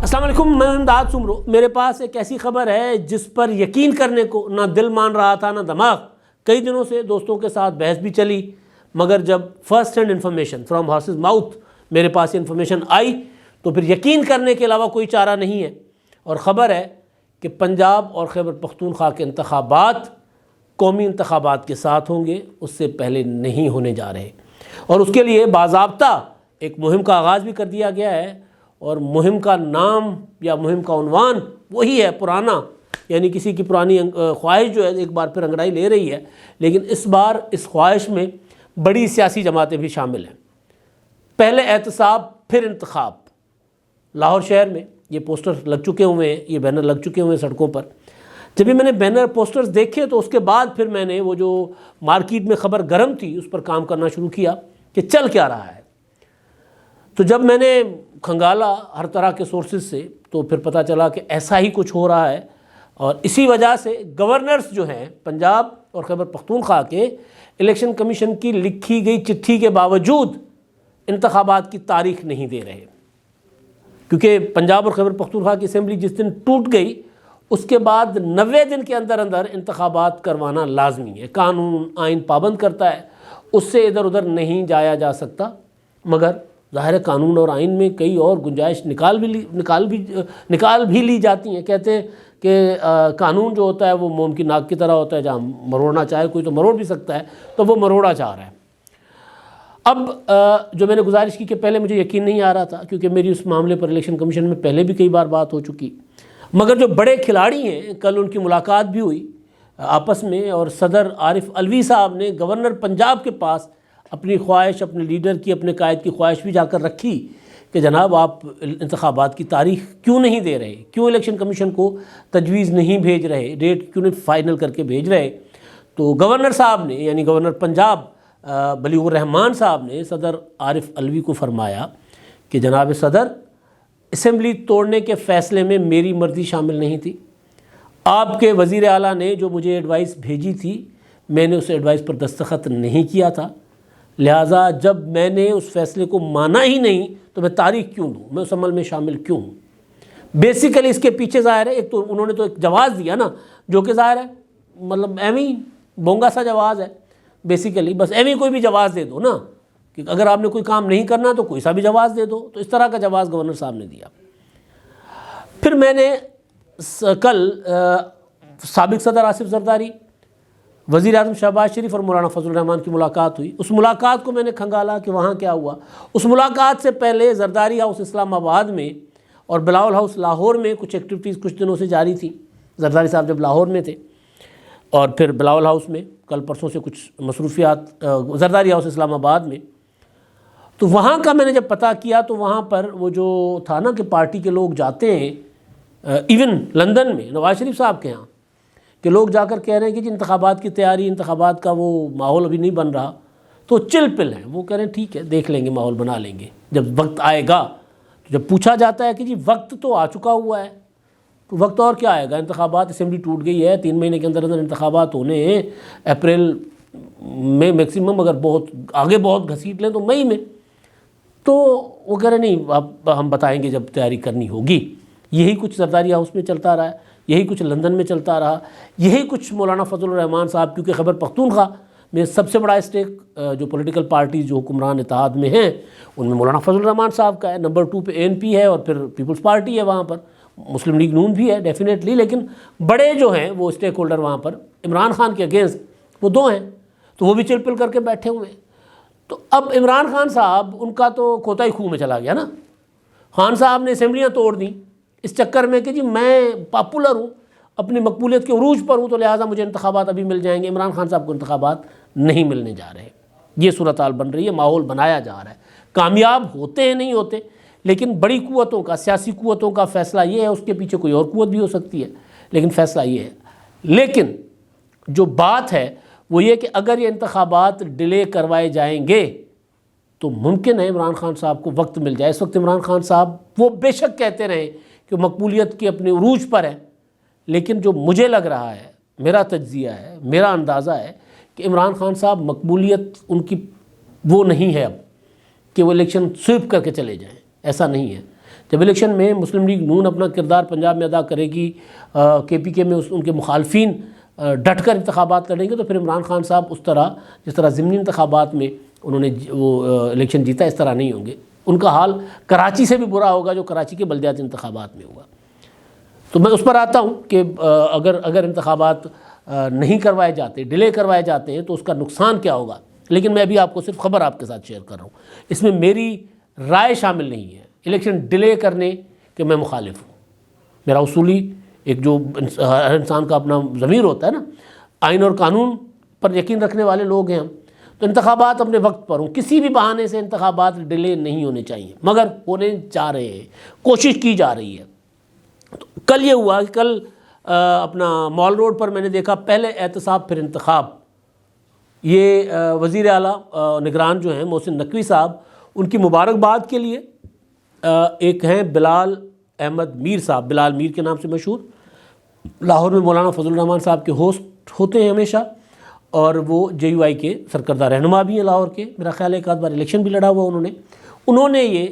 السلام علیکم، میں امداد سمرو۔ میرے پاس ایک ایسی خبر ہے جس پر یقین کرنے کو نہ دل مان رہا تھا نہ دماغ۔ کئی دنوں سے دوستوں کے ساتھ بحث بھی چلی، مگر جب first hand information from horses mouth میرے پاس انفارمیشن آئی تو پھر یقین کرنے کے علاوہ کوئی چارہ نہیں ہے۔ اور خبر ہے کہ پنجاب اور خیبر پختونخوا کے انتخابات قومی انتخابات کے ساتھ ہوں گے، اس سے پہلے نہیں ہونے جا رہے، اور اس کے لیے باضابطہ ایک مہم کا آغاز بھی کر دیا گیا ہے۔ اور مہم کا نام یا مہم کا عنوان وہی ہے پرانا، یعنی کسی کی پرانی خواہش جو ہے ایک بار پھر انگڑائی لے رہی ہے، لیکن اس بار اس خواہش میں بڑی سیاسی جماعتیں بھی شامل ہیں۔ پہلے احتساب پھر انتخاب۔ لاہور شہر میں یہ پوسٹر لگ چکے ہوئے ہیں، یہ بینر لگ چکے ہوئے ہیں سڑکوں پر۔ جب بھی میں نے بینر پوسٹرز دیکھے تو اس کے بعد پھر میں نے وہ جو مارکیٹ میں خبر گرم تھی اس پر کام کرنا شروع کیا کہ چل کیا رہا ہے۔ تو جب میں نے کھنگالا ہر طرح کے سورسز سے تو پھر پتہ چلا کہ ایسا ہی کچھ ہو رہا ہے، اور اسی وجہ سے گورنرز جو ہیں پنجاب اور خیبر پختونخوا کے الیکشن کمیشن کی لکھی گئی چٹھی کے باوجود انتخابات کی تاریخ نہیں دے رہے، کیونکہ پنجاب اور خیبر پختونخوا کی اسمبلی جس دن ٹوٹ گئی اس کے بعد 90 دن کے اندر انتخابات کروانا لازمی ہے۔ قانون آئین پابند کرتا ہے، اس سے ادھر ادھر نہیں جایا جا سکتا، مگر ظاہر قانون اور آئین میں کئی اور گنجائش نکال بھی لی جاتی ہیں۔ کہتے ہیں کہ قانون جو ہوتا ہے وہ موم کی ناک کی طرح ہوتا ہے، جہاں مروڑنا چاہے کوئی تو مروڑ بھی سکتا ہے، تو وہ مروڑا چاہ رہا ہے۔ اب جو میں نے گزارش کی کہ پہلے مجھے یقین نہیں آ رہا تھا، کیونکہ میری اس معاملے پر الیکشن کمیشن میں پہلے بھی کئی بار بات ہو چکی، مگر جو بڑے کھلاڑی ہیں کل ان کی ملاقات بھی ہوئی آپس میں، اور صدر عارف علوی صاحب نے گورنر پنجاب کے پاس اپنی خواہش، اپنے لیڈر کی، اپنے قائد کی خواہش بھی جا کر رکھی کہ جناب آپ انتخابات کی تاریخ کیوں نہیں دے رہے، کیوں الیکشن کمیشن کو تجویز نہیں بھیج رہے، ڈیٹ کیوں نہیں فائنل کر کے بھیج رہے۔ تو گورنر صاحب نے، یعنی گورنر پنجاب بلیغ الرحمان صاحب نے صدر عارف علوی کو فرمایا کہ جناب صدر، اسمبلی توڑنے کے فیصلے میں میری مرضی شامل نہیں تھی، آپ کے وزیر اعلیٰ نے جو مجھے ایڈوائس بھیجی تھی میں نے اس ایڈوائس پر دستخط نہیں کیا تھا، لہٰذا جب میں نے اس فیصلے کو مانا ہی نہیں تو میں تاریخ کیوں دوں، میں اس عمل میں شامل کیوں ہوں۔ بیسیکلی اس کے پیچھے ظاہر ہے ایک تو انہوں نے تو ایک جواز دیا نا، جو کہ ظاہر ہے مطلب ایویں بونگا سا جواز ہے، بیسیکلی بس ایویں کوئی بھی جواز دے دو نا، کہ اگر آپ نے کوئی کام نہیں کرنا تو کوئی سا بھی جواز دے دو، تو اس طرح کا جواز گورنر صاحب نے دیا۔ پھر میں نے کل سابق صدر آصف زرداری، وزیر اعظم شہباز شریف اور مولانا فضل الرحمان کی ملاقات ہوئی۔ اس ملاقات کو میں نے کھنگالا کہ وہاں کیا ہوا۔ اس ملاقات سے پہلے زرداری ہاؤس اسلام آباد میں اور بلاول ہاؤس لاہور میں کچھ ایکٹیویٹیز کچھ دنوں سے جاری تھیں۔ زرداری صاحب جب لاہور میں تھے، اور پھر بلاول ہاؤس میں کل پرسوں سے کچھ مصروفیات زرداری ہاؤس اسلام آباد میں، تو وہاں کا میں نے جب پتہ کیا تو وہاں پر وہ جو تھا نا کہ پارٹی کے لوگ جاتے ہیں، ایون لندن میں نواز شریف صاحب کے ہاں کہ لوگ جا کر کہہ رہے ہیں کہ جی انتخابات کی تیاری، انتخابات کا وہ ماحول ابھی نہیں بن رہا، تو چل پل ہیں، وہ کہہ رہے ہیں ٹھیک ہے دیکھ لیں گے، ماحول بنا لیں گے جب وقت آئے گا۔ تو جب پوچھا جاتا ہے کہ جی وقت تو آ چکا ہوا ہے، تو وقت اور کیا آئے گا، انتخابات، اسمبلی ٹوٹ گئی ہے، 3 مہینے کے اندر انتخابات ہونے ہیں، اپریل میں میکسیمم، اگر بہت آگے بہت گھسیٹ لیں تو مئی میں۔ تو وہ کہہ رہے نہیں اب ہم بتائیں گے جب تیاری کرنی ہوگی۔ یہی کچھ زرداری ہاؤس میں چلتا رہا ہے، یہی کچھ لندن میں چلتا رہا، یہی کچھ مولانا فضل الرحمان صاحب، کیونکہ خیبر پختونخوا میں سب سے بڑا اسٹیک جو پولیٹیکل پارٹیز جو حکمران اتحاد میں ہیں ان میں مولانا فضل الرحمان صاحب کا ہے، نمبر 2 پہ ANP ہے، اور پھر پیپلز پارٹی ہے، وہاں پر مسلم لیگ نون بھی ہے ڈیفینیٹلی، لیکن بڑے جو ہیں وہ اسٹیک ہولڈر وہاں پر عمران خان کے اگینسٹ وہ 2 ہیں، تو وہ بھی چل پل کر کے بیٹھے ہوئے ہیں۔ تو اب عمران خان صاحب ان کا تو کوتاہی خوں میں چلا گیا نا، خان صاحب نے اسمبلیاں توڑ دیں اس چکر میں کہ جی میں پاپولر ہوں، اپنی مقبولیت کے عروج پر ہوں، تو لہٰذا مجھے انتخابات ابھی مل جائیں گے۔ عمران خان صاحب کو انتخابات نہیں ملنے جا رہے، یہ صورتحال بن رہی ہے، ماحول بنایا جا رہا ہے۔ کامیاب ہوتے ہیں نہیں ہوتے، لیکن بڑی قوتوں کا، سیاسی قوتوں کا فیصلہ یہ ہے، اس کے پیچھے کوئی اور قوت بھی ہو سکتی ہے، لیکن فیصلہ یہ ہے۔ لیکن جو بات ہے وہ یہ کہ اگر یہ انتخابات ڈیلے کروائے جائیں گے تو ممکن ہے عمران خان صاحب کو وقت مل جائے۔ اس وقت عمران خان صاحب وہ بے شک کہتے رہے کہ مقبولیت کے اپنے عروج پر ہے، لیکن جو مجھے لگ رہا ہے، میرا تجزیہ ہے، میرا اندازہ ہے کہ عمران خان صاحب مقبولیت ان کی وہ نہیں ہے اب کہ وہ الیکشن سویپ کر کے چلے جائیں، ایسا نہیں ہے۔ جب الیکشن میں مسلم لیگ نون اپنا کردار پنجاب میں ادا کرے گی، کے پی کے میں ان کے مخالفین ڈٹ کر انتخابات لڑیں گے، تو پھر عمران خان صاحب اس طرح جس طرح ضمنی انتخابات میں انہوں نے وہ الیکشن جیتا اس طرح نہیں ہوں گے. ان کا حال کراچی سے بھی برا ہوگا جو کراچی کے بلدیاتی انتخابات میں ہوا. تو میں اس پر آتا ہوں کہ اگر انتخابات نہیں کروائے جاتے، ڈیلے کروائے جاتے ہیں تو اس کا نقصان کیا ہوگا. لیکن میں ابھی آپ کو صرف خبر آپ کے ساتھ شیئر کر رہا ہوں، اس میں میری رائے شامل نہیں ہے. الیکشن ڈیلے کرنے کے میں مخالف ہوں. میرا اصولی ایک جو ہر انسان کا اپنا ضمیر ہوتا ہے نا، آئین اور قانون پر یقین رکھنے والے لوگ ہیں ہم، تو انتخابات اپنے وقت پر ہوں. کسی بھی بہانے سے انتخابات ڈیلے نہیں ہونے چاہیے، مگر ہونے جا رہے ہیں، کوشش کی جا رہی ہے. تو کل یہ ہوا کہ کل اپنا مال روڈ پر میں نے دیکھا پہلے احتساب پھر انتخاب. یہ وزیر اعلیٰ نگران جو ہیں محسن نقوی صاحب، ان کی مبارکباد کے لیے ایک ہیں بلال احمد میر صاحب، بلال میر کے نام سے مشہور، لاہور میں مولانا فضل الرحمان صاحب کے ہوسٹ ہوتے ہیں ہمیشہ، اور وہ جے یو آئی کے سرکردہ رہنما بھی ہیں لاہور کے. میرا خیال ہے ایک آدھ بار الیکشن بھی لڑا ہوا انہوں نے یہ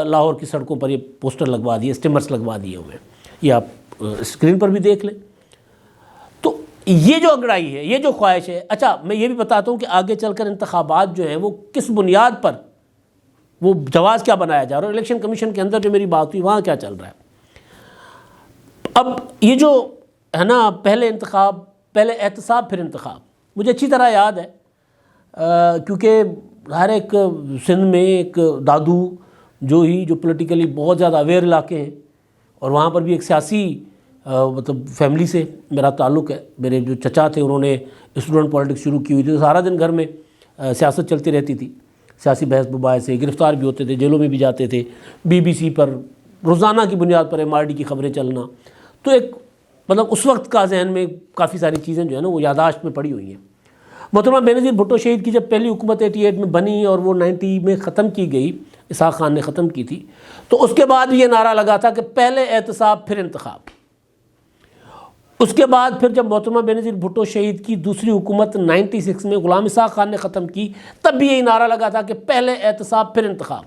لاہور کی سڑکوں پر یہ پوسٹر لگوا دیے، اسٹیمرز لگوا دیے ہوئے ہیں. یہ آپ اسکرین پر بھی دیکھ لیں. تو یہ جو انگڑائی ہے، یہ جو خواہش ہے. اچھا میں یہ بھی بتاتا ہوں کہ آگے چل کر انتخابات جو ہیں وہ کس بنیاد پر، وہ جواز کیا بنایا جا رہا ہے، الیکشن کمیشن کے اندر جو میری بات ہوئی وہاں کیا چل رہا ہے. اب یہ جو ہے نا پہلے احتساب پھر انتخاب، مجھے اچھی طرح یاد ہے کیونکہ ہر ایک سندھ میں ایک دادو جو پولیٹیکلی بہت زیادہ اویئر علاقے ہیں، اور وہاں پر بھی ایک سیاسی مطلب فیملی سے میرا تعلق ہے. میرے جو چچا تھے انہوں نے اسٹوڈنٹ پالیٹکس شروع کی ہوئی تھی، تو سارا دن گھر میں سیاست چلتی رہتی تھی، سیاسی بحث مباحث سے، گرفتار بھی ہوتے تھے، جیلوں میں بھی جاتے تھے، BBC پر روزانہ کی بنیاد پر MRD کی خبریں چلنا. تو ایک مطلب اس وقت کا ذہن میں کافی ساری چیزیں جو ہے نا وہ یاداشت میں پڑی ہوئی ہیں. محترمہ بینظیر بھٹو شہید کی جب پہلی حکومت 88 میں بنی اور وہ 90 میں ختم کی گئی، اسحاق خان نے ختم کی تھی، تو اس کے بعد یہ نعرہ لگا تھا کہ پہلے احتساب پھر انتخاب. اس کے بعد پھر جب محترمہ بینظیر بھٹو شہید کی دوسری حکومت 96 میں غلام اسحاق خان نے ختم کی، تب بھی یہی نعرہ لگا تھا کہ پہلے احتساب پھر انتخاب.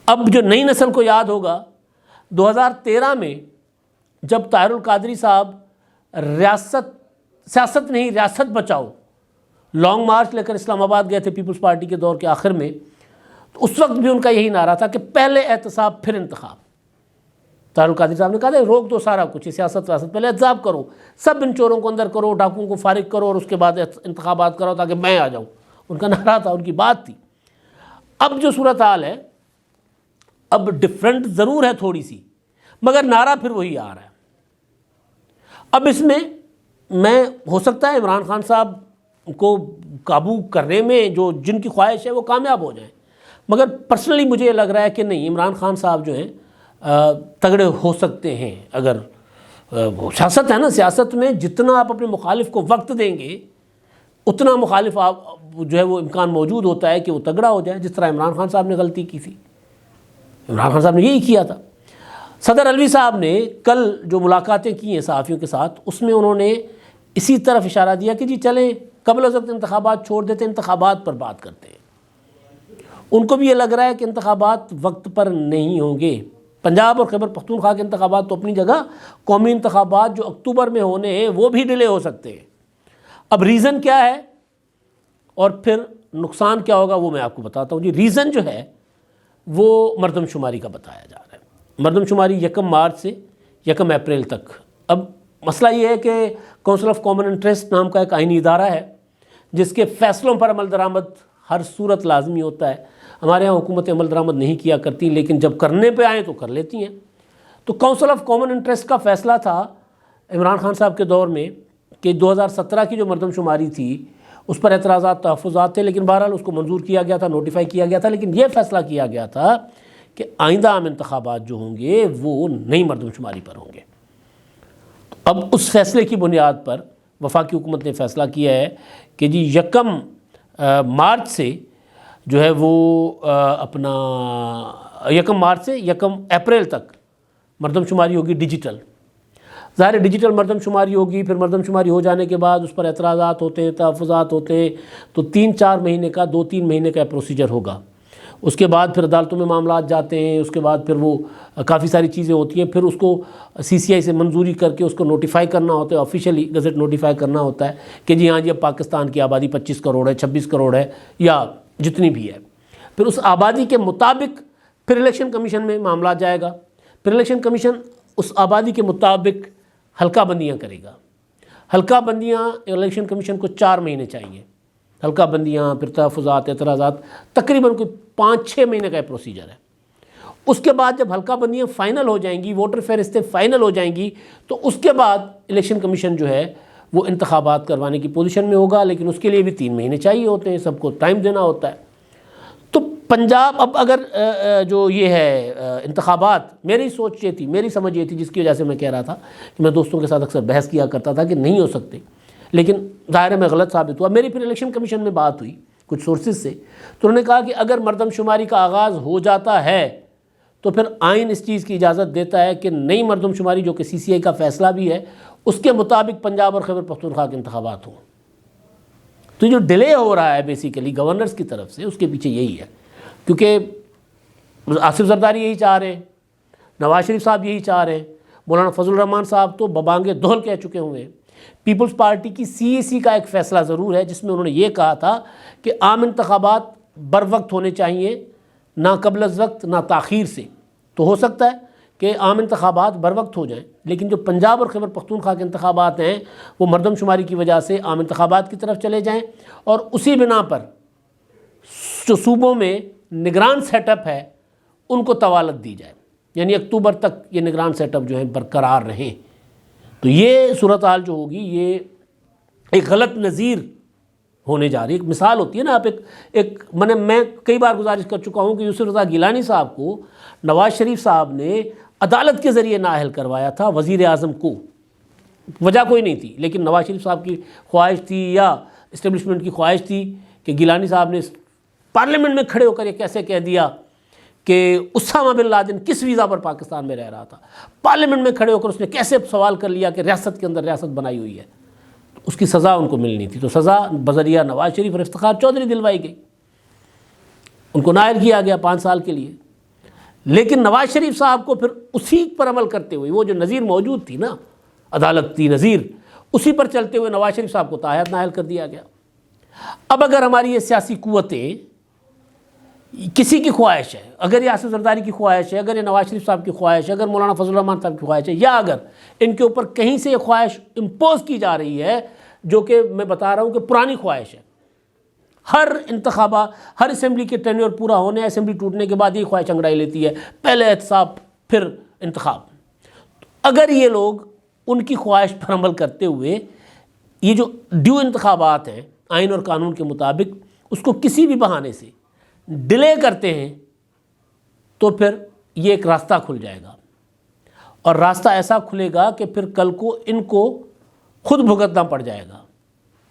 اب جو نئی نسل کو یاد ہوگا 2013 میں جب طاہر القادری صاحب سیاست نہیں ریاست بچاؤ لانگ مارچ لے کر اسلام آباد گئے تھے پیپلز پارٹی کے دور کے آخر میں، تو اس وقت بھی ان کا یہی نعرہ تھا کہ پہلے احتساب پھر انتخاب. طاہر القادری صاحب نے کہا تھا روک دو سارا کچھ، سیاست پہلے احتساب کرو، سب ان چوروں کو اندر کرو، ڈاکوؤں کو فارغ کرو، اور اس کے بعد انتخابات کرو تاکہ میں آ جاؤں. ان کا نعرہ تھا، ان کی بات تھی. اب جو صورتحال ہے اب ڈفرینٹ ضرور ہے تھوڑی سی، مگر نعرہ پھر وہی آ رہا ہے. اب اس میں ہو سکتا ہے عمران خان صاحب کو قابو کرنے میں جن کی خواہش ہے وہ کامیاب ہو جائیں، مگر پرسنلی مجھے یہ لگ رہا ہے کہ نہیں، عمران خان صاحب جو ہیں تگڑے ہو سکتے ہیں. اگر سیاست ہے نا، سیاست میں جتنا آپ اپنے مخالف کو وقت دیں گے اتنا مخالف آپ جو ہے وہ امکان موجود ہوتا ہے کہ وہ تگڑا ہو جائے. جس طرح عمران خان صاحب نے غلطی کی تھی، عمران خان صاحب نے یہی کیا تھا. صدر علوی صاحب نے کل جو ملاقاتیں کی ہیں صحافیوں کے ساتھ، اس میں انہوں نے اسی طرف اشارہ دیا کہ جی چلیں قبل از وقت انتخابات چھوڑ دیتے، انتخابات پر بات کرتے ہیں. ان کو بھی یہ لگ رہا ہے کہ انتخابات وقت پر نہیں ہوں گے. پنجاب اور خیبر پختونخوا کے انتخابات تو اپنی جگہ، قومی انتخابات جو اکتوبر میں ہونے ہیں وہ بھی ڈیلے ہو سکتے ہیں. اب ریزن کیا ہے اور پھر نقصان کیا ہوگا وہ میں آپ کو بتاتا ہوں. جی ریزن جو ہے وہ مردم شماری کا بتایا جا رہا ہے. مردم شماری 1 مارچ سے 1 اپریل تک. اب مسئلہ یہ ہے کہ کونسل آف کامن انٹرسٹ نام کا ایک آئینی ادارہ ہے جس کے فیصلوں پر عمل درآمد ہر صورت لازمی ہوتا ہے. ہمارے ہاں حکومتیں عمل درآمد نہیں کیا کرتی، لیکن جب کرنے پہ آئیں تو کر لیتی ہیں. تو کونسل آف کامن انٹرسٹ کا فیصلہ تھا عمران خان صاحب کے دور میں کہ 2017 کی جو مردم شماری تھی اس پر اعتراضات، تحفظات تھے، لیکن بہرحال اس کو منظور کیا گیا تھا، نوٹیفائی کیا گیا تھا. لیکن یہ فیصلہ کیا گیا تھا کہ آئندہ عام انتخابات جو ہوں گے وہ نئی مردم شماری پر ہوں گے. اب اس فیصلے کی بنیاد پر وفاقی حکومت نے فیصلہ کیا ہے کہ جی 1 مارچ سے جو ہے وہ اپنا 1 مارچ سے 1 اپریل تک مردم شماری ہوگی ڈیجیٹل. ظاہر ہے ڈیجیٹل مردم شماری ہوگی، پھر مردم شماری ہو جانے کے بعد اس پر اعتراضات ہوتے ہیں، تحفظات ہوتے ہیں، تو 3-4 مہینے کا 2-3 مہینے کا پروسیجر ہوگا. اس کے بعد پھر عدالتوں میں معاملات جاتے ہیں، اس کے بعد پھر وہ کافی ساری چیزیں ہوتی ہیں، پھر اس کو CCI سے منظوری کر کے اس کو نوٹیفائی کرنا ہوتا ہے، آفیشیلی گزٹ نوٹیفائی کرنا ہوتا ہے کہ جی ہاں جی اب پاکستان کی آبادی 25 کروڑ ہے، 26 کروڑ ہے یا جتنی بھی ہے۔ پھر اس آبادی کے مطابق پھر الیکشن کمیشن میں معاملات جائے گا، پھر الیکشن کمیشن اس آبادی کے مطابق حلقہ بندیاں کرے گا۔ حلقہ بندیاں الیکشن کمیشن کو 4 مہینے چاہیے، حلقہ بندیاں، پھر تحفظات، اعتراضات، تقریباً کوئی 5-6 مہینے کا پروسیجر ہے۔ اس کے بعد جب حلقہ بندیاں فائنل ہو جائیں گی، ووٹر فہرستیں فائنل ہو جائیں گی، تو اس کے بعد الیکشن کمیشن جو ہے وہ انتخابات کروانے کی پوزیشن میں ہوگا، لیکن اس کے لیے بھی 3 مہینے چاہیے ہوتے ہیں، سب کو ٹائم دینا ہوتا ہے۔ تو پنجاب اب اگر جو یہ ہے انتخابات، میری سوچ یہ تھی، میری سمجھ یہ تھی، جس کی وجہ سے میں کہہ رہا تھا کہ میں دوستوں کے ساتھ اکثر بحث کیا کرتا تھا کہ نہیں ہو سکتے، لیکن ظاہر ہے میں غلط ثابت ہوا۔ میری پھر الیکشن کمیشن میں بات ہوئی کچھ سورسز سے، تو انہوں نے کہا کہ اگر مردم شماری کا آغاز ہو جاتا ہے تو پھر آئین اس چیز کی اجازت دیتا ہے کہ نئی مردم شماری، جو کہ CCI کا فیصلہ بھی ہے، اس کے مطابق پنجاب اور خیبر پختونخوا کے انتخابات ہوں۔ تو جو ڈیلے ہو رہا ہے بیسیکلی گورنرز کی طرف سے، اس کے پیچھے یہی ہے، کیونکہ آصف زرداری یہی چاہ رہے ہیں، نواز شریف صاحب یہی چاہ رہے ہیں، مولانا فضل الرحمان صاحب تو ببانگ دہل کہہ چکے ہوئے ہیں۔ پیپلز پارٹی کی CAC کا ایک فیصلہ ضرور ہے جس میں انہوں نے یہ کہا تھا کہ عام انتخابات بر وقت ہونے چاہیے، نہ قبل از وقت نہ تاخیر سے۔ تو ہو سکتا ہے کہ عام انتخابات بر وقت ہو جائیں، لیکن جو پنجاب اور خیبر پختونخوا کے انتخابات ہیں وہ مردم شماری کی وجہ سے عام انتخابات کی طرف چلے جائیں، اور اسی بنا پر جو صوبوں میں نگران سیٹ اپ ہے ان کو طوالت دی جائے، یعنی اکتوبر تک یہ نگران سیٹ اپ جو ہے برقرار رہیں۔ تو یہ صورتحال جو ہوگی یہ ایک غلط نظیر ہونے جا رہی ہے۔ ایک مثال ہوتی ہے نا، آپ ایک میں کئی بار گزارش کر چکا ہوں کہ یوسف رضا گیلانی صاحب کو نواز شریف صاحب نے عدالت کے ذریعے نااہل کروایا تھا وزیر اعظم کو، وجہ کوئی نہیں تھی، لیکن نواز شریف صاحب کی خواہش تھی یا اسٹیبلشمنٹ کی خواہش تھی کہ گیلانی صاحب نے پارلیمنٹ میں کھڑے ہو کر یہ کیسے کہہ دیا کہ اسامہ بن لادن کس ویزا پر پاکستان میں رہ رہا تھا۔ پارلیمنٹ میں کھڑے ہو کر اس نے کیسے سوال کر لیا کہ ریاست کے اندر ریاست بنائی ہوئی ہے، اس کی سزا ان کو ملنی تھی، تو سزا بذریعہ نواز شریف اور افتخار چودھری دلوائی گئی، ان کو نائل کیا گیا 5 سال کے لیے۔ لیکن نواز شریف صاحب کو پھر اسی پر عمل کرتے ہوئے، وہ جو نظیر موجود تھی نا، عدالت تھی نظیر، اسی پر چلتے ہوئے نواز شریف صاحب کو تاحیات نائل کر دیا گیا۔ اب اگر ہماری یہ سیاسی قوتیں کسی کی خواہش ہے، اگر یہ آصف زرداری کی خواہش ہے، اگر یہ نواز شریف صاحب کی خواہش ہے، اگر مولانا فضل الرحمان صاحب کی خواہش ہے، یا اگر ان کے اوپر کہیں سے یہ خواہش امپوز کی جا رہی ہے، جو کہ میں بتا رہا ہوں کہ پرانی خواہش ہے، ہر اسمبلی کے ٹینیور پورا ہونے، اسمبلی ٹوٹنے کے بعد یہ خواہش انگڑائی لیتی ہے، پہلے احتساب پھر انتخاب۔ اگر یہ لوگ ان کی خواہش پر عمل کرتے ہوئے یہ جو ڈیو انتخابات ہیں آئین اور قانون کے مطابق، اس کو کسی بھی بہانے سے ڈیلے کرتے ہیں، تو پھر یہ ایک راستہ کھل جائے گا، اور راستہ ایسا کھلے گا کہ پھر کل کو ان کو خود بھگتنا پڑ جائے گا۔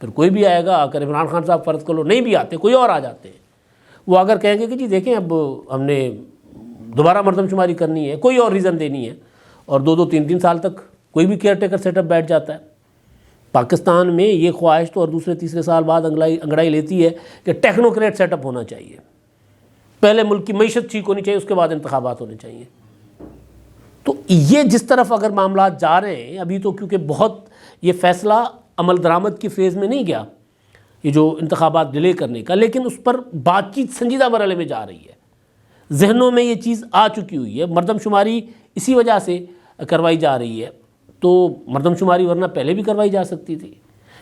پھر کوئی بھی آئے گا، اگر عمران خان صاحب فرض کرو نہیں بھی آتے، کوئی اور آ جاتے ہیں، وہ اگر کہیں گے کہ جی دیکھیں اب ہم نے دوبارہ مردم شماری کرنی ہے، کوئی اور ریزن دینی ہے، اور 2-2 3-3 سال تک کوئی بھی کیئر ٹیکر سیٹ اپ بیٹھ جاتا ہے۔ پاکستان میں یہ خواہش تو اور دوسرے تیسرے سال بعد انگڑائی لیتی ہے کہ ٹیکنوکریٹ سیٹ اپ ہونا چاہیے، پہلے ملک کی معیشت ٹھیک ہونی چاہیے، اس کے بعد انتخابات ہونے چاہیے۔ تو یہ جس طرف اگر معاملات جا رہے ہیں ابھی، تو کیونکہ بہت یہ فیصلہ عمل درآمد کی فیز میں نہیں گیا، یہ جو انتخابات ڈیلے کرنے کا، لیکن اس پر بات چیت سنجیدہ مرحلے میں جا رہی ہے، ذہنوں میں یہ چیز آ چکی ہوئی ہے۔ مردم شماری اسی وجہ سے کروائی جا رہی ہے، تو مردم شماری ورنہ پہلے بھی کروائی جا سکتی تھی،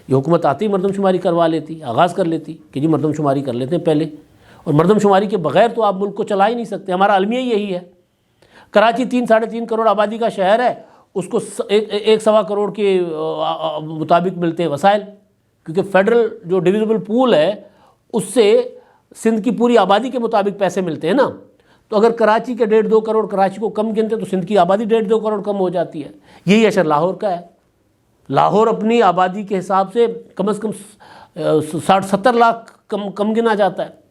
یہ حکومت آتی مردم شماری کروا لیتی، آغاز کر لیتی کہ جی مردم شماری کر لیتے ہیں پہلے، اور مردم شماری کے بغیر تو آپ ملک کو چلا ہی نہیں سکتے۔ ہمارا المیہ یہی ہے، کراچی 3-3.5 کروڑ آبادی کا شہر ہے، اس کو 1.25 کروڑ کے مطابق ملتے ہیں وسائل، کیونکہ فیڈرل جو ڈویزبل پول ہے اس سے سندھ کی پوری آبادی کے مطابق پیسے ملتے ہیں نا۔ تو اگر کراچی کے 1.5-2 کروڑ کراچی کو کم گنتے تو سندھ کی آبادی 1.5-2 کروڑ کم ہو جاتی ہے۔ یہی اشر لاہور کا ہے، لاہور اپنی آبادی کے حساب سے کم از کم 60-70 لاکھ کم گنا جاتا ہے۔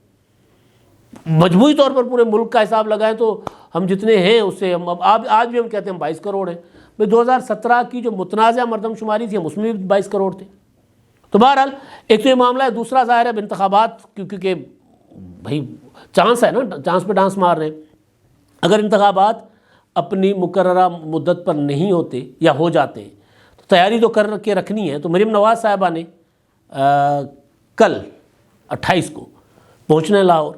مجموعی طور پر پورے ملک کا حساب لگائیں تو ہم جتنے ہیں اس سے آج بھی ہم کہتے ہیں 22 کروڑ ہیں۔ 2017 کی جو متنازع مردم شماری تھی ہم اس میں بھی 22 کروڑ تھے۔ تو بہرحال ایک تو یہ معاملہ ہے، دوسرا ظاہر ہے انتخابات کیونکہ بھائی چانس ہے نا، چانس پہ ڈانس مار رہے ہیں۔ اگر انتخابات اپنی مقررہ مدت پر نہیں ہوتے یا ہو جاتے ہیں تو تیاری تو کر کے رکھنی ہے۔ تو مریم نواز صاحبہ نے کل 28 کو پہنچنا ہے لاہور،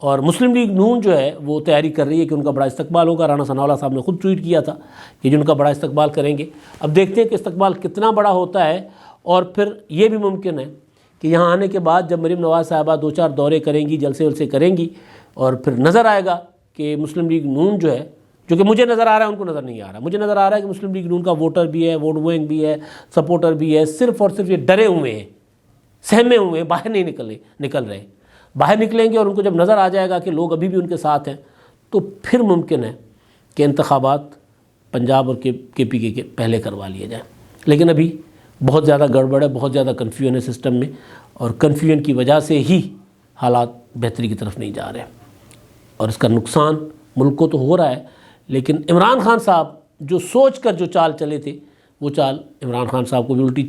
اور مسلم لیگ نون جو ہے وہ تیاری کر رہی ہے کہ ان کا بڑا استقبال ہوگا۔ رانا ثناء اللہ صاحب نے خود ٹویٹ کیا تھا کہ جو ان کا بڑا استقبال کریں گے۔ اب دیکھتے ہیں کہ استقبال کتنا بڑا ہوتا ہے، اور پھر یہ بھی ممکن ہے کہ یہاں آنے کے بعد جب مریم نواز صاحبہ 2-4 دورے کریں گی، جلسے ولسے کریں گی، اور پھر نظر آئے گا کہ مسلم لیگ نون جو ہے، جو کہ مجھے نظر آ رہا ہے ان کو نظر نہیں آ رہا، مجھے نظر آ رہا ہے کہ مسلم لیگ نون کا ووٹر بھی ہے، ووٹ گوئنگ بھی ہے، سپورٹر بھی ہے، صرف اور صرف یہ ڈرے ہوئے ہیں، سہمے ہوئے ہیں، باہر نہیں نکل رہے۔ باہر نکلیں گے اور ان کو جب نظر آ جائے گا کہ لوگ ابھی بھی ان کے ساتھ ہیں، تو پھر ممکن ہے کہ انتخابات پنجاب اور کے پی کے پہلے کروا لیے جائیں۔ لیکن ابھی بہت زیادہ گڑبڑ ہے، بہت زیادہ کنفیوژن ہے سسٹم میں، اور کنفیوژن کی وجہ سے ہی حالات بہتری کی طرف نہیں جا رہے، اور اس کا نقصان ملک کو تو ہو رہا ہے۔ لیکن عمران خان صاحب جو سوچ کر جو چال چلے تھے، وہ چال عمران خان صاحب کو بھی الٹی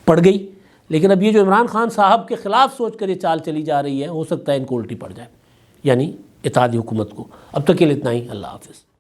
پڑ گئی۔ لیکن اب یہ جو عمران خان صاحب کے خلاف سوچ کر یہ چال چلی جا رہی ہے، ہو سکتا ہے ان کو الٹی پڑ جائے، یعنی اتحادی حکومت کو۔ اب تک کے لیے اتنا ہی، اللہ حافظ۔